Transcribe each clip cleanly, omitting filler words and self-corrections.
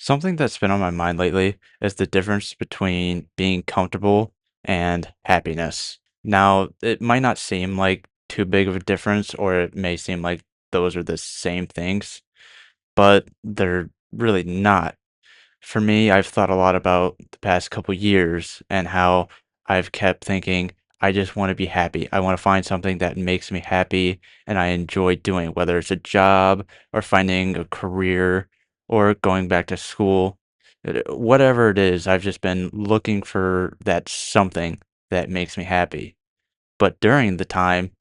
Something that's been on my mind lately is the difference between being comfortable and happiness. Now, it might not seem like too big of a difference, or it may seem like those are the same things, but they're really not. For me, I've thought a lot about the past couple years and how I've kept thinking, I just want to be happy. I want to find something that makes me happy and I enjoy doing, whether it's a job or finding a career or going back to school. Whatever it is, I've just been looking for that something that makes me happy. But during the time,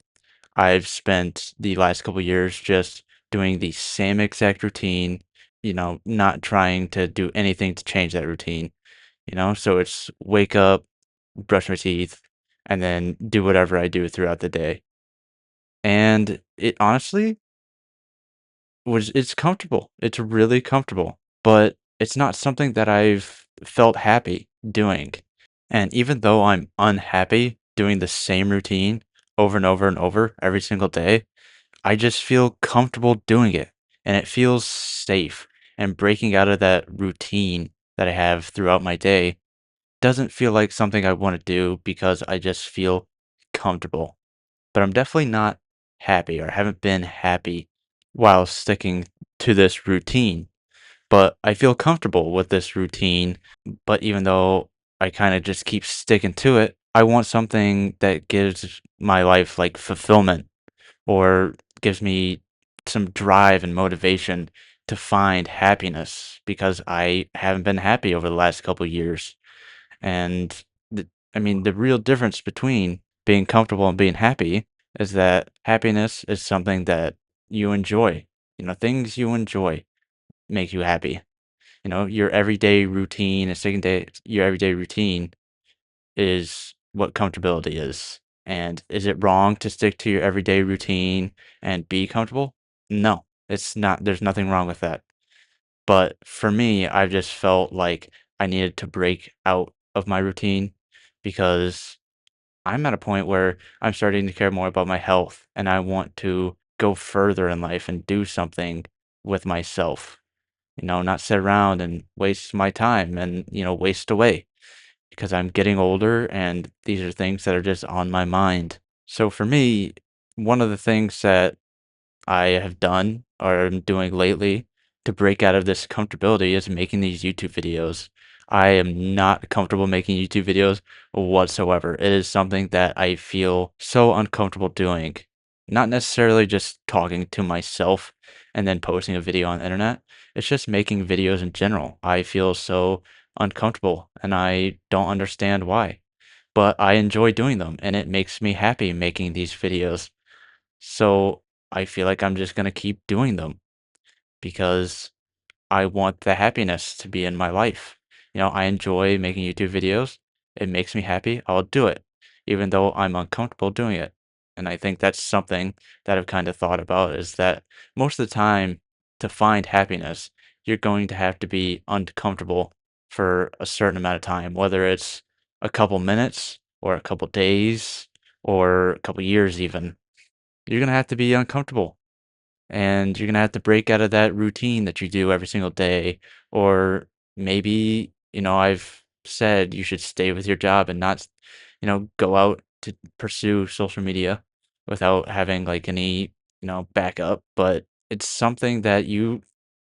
I've spent the last couple years just doing the same exact routine, not trying to do anything to change that routine, So it's wake up, brush my teeth, and then do whatever I do throughout the day. And it honestly it's comfortable. It's really comfortable, but it's not something that I've felt happy doing. And even though I'm unhappy doing the same routine over and over and over every single day, I just feel comfortable doing it and it feels safe. And breaking out of that routine that I have throughout my day doesn't feel like something I want to do because I just feel comfortable. But I'm definitely not happy or haven't been happy while sticking to this routine. But I feel comfortable with this routine. But even though I kind of just keep sticking to it, I want something that gives my life like fulfillment or gives me some drive and motivation to find happiness because I haven't been happy over the last couple years. And I mean, the real difference between being comfortable and being happy is that happiness is something that you enjoy. Things you enjoy make you happy. Your everyday routine, your everyday routine is what comfortability is. And is it wrong to stick to your everyday routine and be comfortable? No, it's not. There's nothing wrong with that. But for me, I've just felt like I needed to break out of my routine because I'm at a point where I'm starting to care more about my health and I want to go further in life and do something with myself. Not sit around and waste my time and, waste away because I'm getting older and these are things that are just on my mind. So for me, one of the things that I have done or am doing lately to break out of this comfortability is making these YouTube videos. I am not comfortable making YouTube videos whatsoever. It is something that I feel so uncomfortable doing. Not necessarily just talking to myself and then posting a video on the internet. It's just making videos in general. I feel so uncomfortable and I don't understand why. But I enjoy doing them and it makes me happy making these videos. So I feel like I'm just gonna keep doing them because I want the happiness to be in my life. I enjoy making YouTube videos. It makes me happy. I'll do it, even though I'm uncomfortable doing it. And I think that's something that I've kind of thought about is that most of the time, to find happiness, you're going to have to be uncomfortable for a certain amount of time, whether it's a couple minutes or a couple days or a couple years, even. You're going to have to be uncomfortable and you're gonna have to break out of that routine that you do every single day. Or maybe, I've said you should stay with your job and not, go out to pursue social media without having like any, backup. But it's something that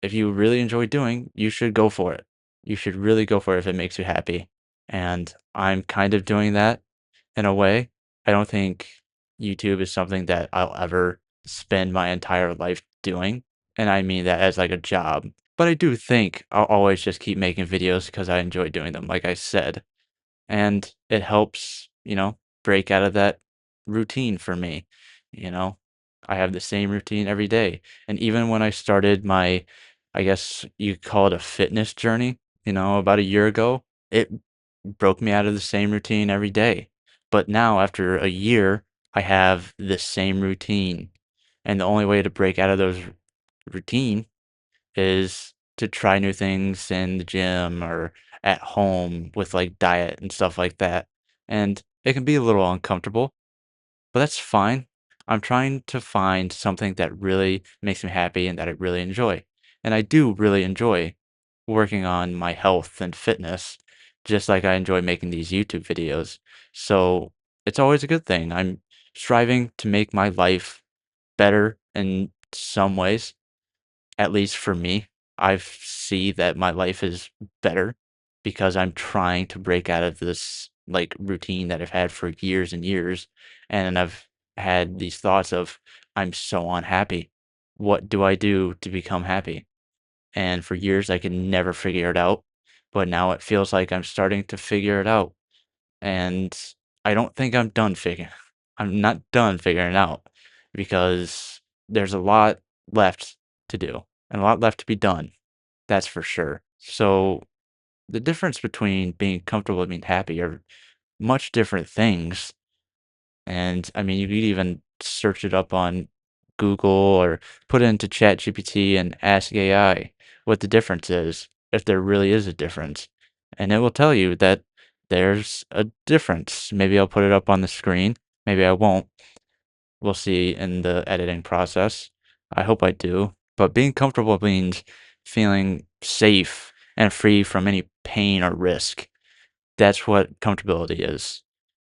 if you really enjoy doing, you should go for it. You should really go for it if it makes you happy. And I'm kind of doing that in a way. I don't think YouTube is something that I'll ever spend my entire life doing, and I mean that as like a job. But I do think I'll always just keep making videos because I enjoy doing them, like I said. And it helps, break out of that routine for me. You know, I have the same routine every day. And even when I started my, I guess you could call it a fitness journey, about a year ago, it broke me out of the same routine every day. But now, after a year, I have the same routine. And the only way to break out of those routine is to try new things in the gym or at home with like diet and stuff like that. And it can be a little uncomfortable, but that's fine. I'm trying to find something that really makes me happy and that I really enjoy. And I do really enjoy working on my health and fitness, just like I enjoy making these YouTube videos. So it's always a good thing. I'm striving to make my life better in some ways, at least for me. I see that my life is better because I'm trying to break out of this like routine that I've had for years and years. And I've had these thoughts of, I'm so unhappy. What do I do to become happy? And for years, I could never figure it out. But now it feels like I'm starting to figure it out. And I don't think I'm done figuring I'm not done figuring it out because there's a lot left to do and a lot left to be done. That's for sure. So the difference between being comfortable and being happy are much different things. And I mean, you could even search it up on Google or put it into ChatGPT and ask AI what the difference is, if there really is a difference. And it will tell you that there's a difference. Maybe I'll put it up on the screen. Maybe I won't. We'll see in the editing process. I hope I do. But being comfortable means feeling safe and free from any pain or risk. That's what comfortability is.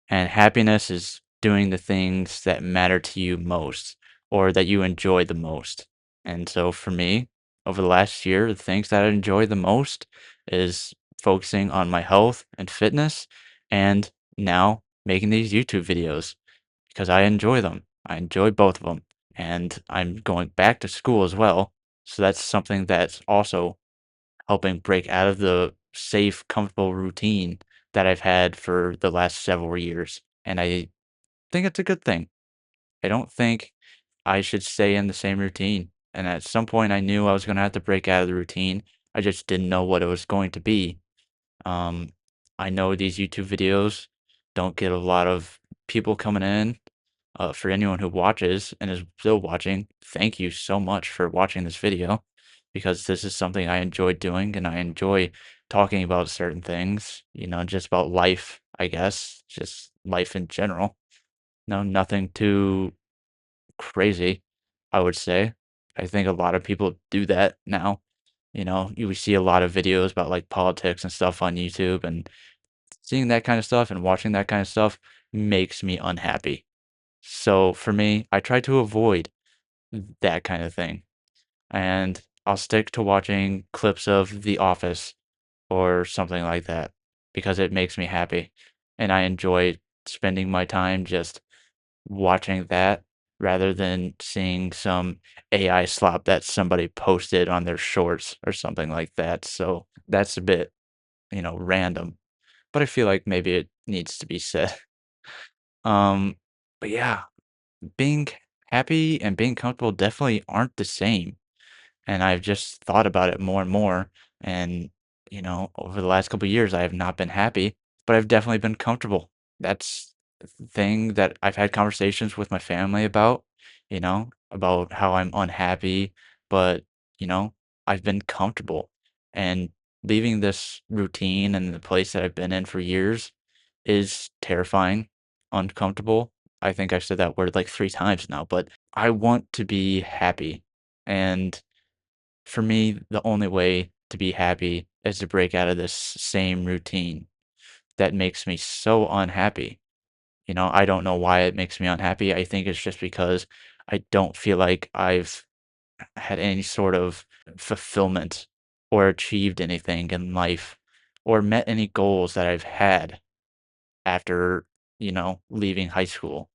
And happiness is doing the things that matter to you most or that you enjoy the most. And so for me, over the last year, the things that I enjoy the most is focusing on my health and fitness and now making these YouTube videos because I enjoy them. I enjoy both of them. And I'm going back to school as well. So that's something that's also helping break out of the safe, comfortable routine that I've had for the last several years. And I think it's a good thing. I don't think I should stay in the same routine. And at some point, I knew I was going to have to break out of the routine. I just didn't know what it was going to be. Um, I know these YouTube videos don't get a lot of people coming in. For anyone who watches and is still watching, thank you so much for watching this video because this is something I enjoy doing and I enjoy talking about certain things, just about life, I guess, just life in general. No, nothing too crazy, I would say. I think a lot of people do that now. You see a lot of videos about like politics and stuff on YouTube, and seeing that kind of stuff and watching that kind of stuff makes me unhappy. So for me, I try to avoid that kind of thing. And I'll stick to watching clips of The Office or something like that because it makes me happy. And I enjoy spending my time just watching that rather than seeing some AI slop that somebody posted on their shorts or something like that. So that's a bit, random, but I feel like maybe it needs to be said. Um, but yeah, being happy and being comfortable definitely aren't the same. And I've just thought about it more and more. And, over the last couple of years, I have not been happy, but I've definitely been comfortable. That's the thing that I've had conversations with my family about how I'm unhappy, but, you know, I've been comfortable. And leaving this routine and the place that I've been in for years is terrifying, uncomfortable. I think I've said that word like 3 times now, but I want to be happy. And for me, the only way to be happy is to break out of this same routine that makes me so unhappy. I don't know why it makes me unhappy. I think it's just because I don't feel like I've had any sort of fulfillment or achieved anything in life or met any goals that I've had after, leaving high school.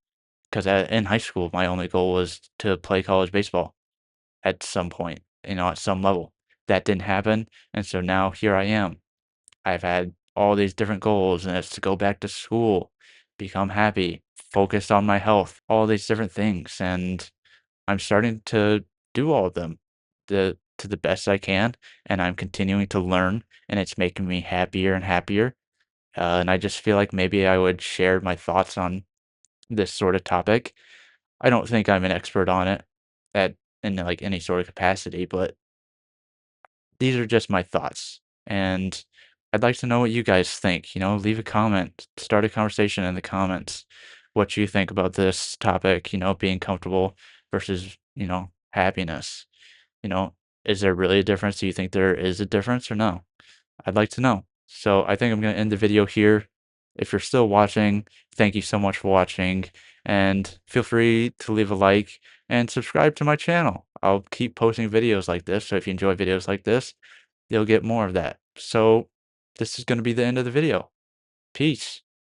Because in high school, my only goal was to play college baseball at some point, at some level. That didn't happen, and so now here I am. I've had all these different goals, and it's to go back to school, become happy, focus on my health, all these different things, and I'm starting to do all of them to the best I can, and I'm continuing to learn, and it's making me happier and happier. And I just feel like maybe I would share my thoughts on this sort of topic. I don't think I'm an expert on it at in like any sort of capacity, but these are just my thoughts. And I'd like to know what you guys think. Leave a comment, start a conversation in the comments. What you think about this topic, being comfortable versus, happiness. You know, Is there really a difference? Do you think there is a difference or no? I'd like to know. So I think I'm going to end the video here. If you're still watching, thank you so much for watching, and feel free to leave a like and subscribe to my channel. I'll keep posting videos like this, so if you enjoy videos like this, you'll get more of that. So this is going to be the end of the video. Peace.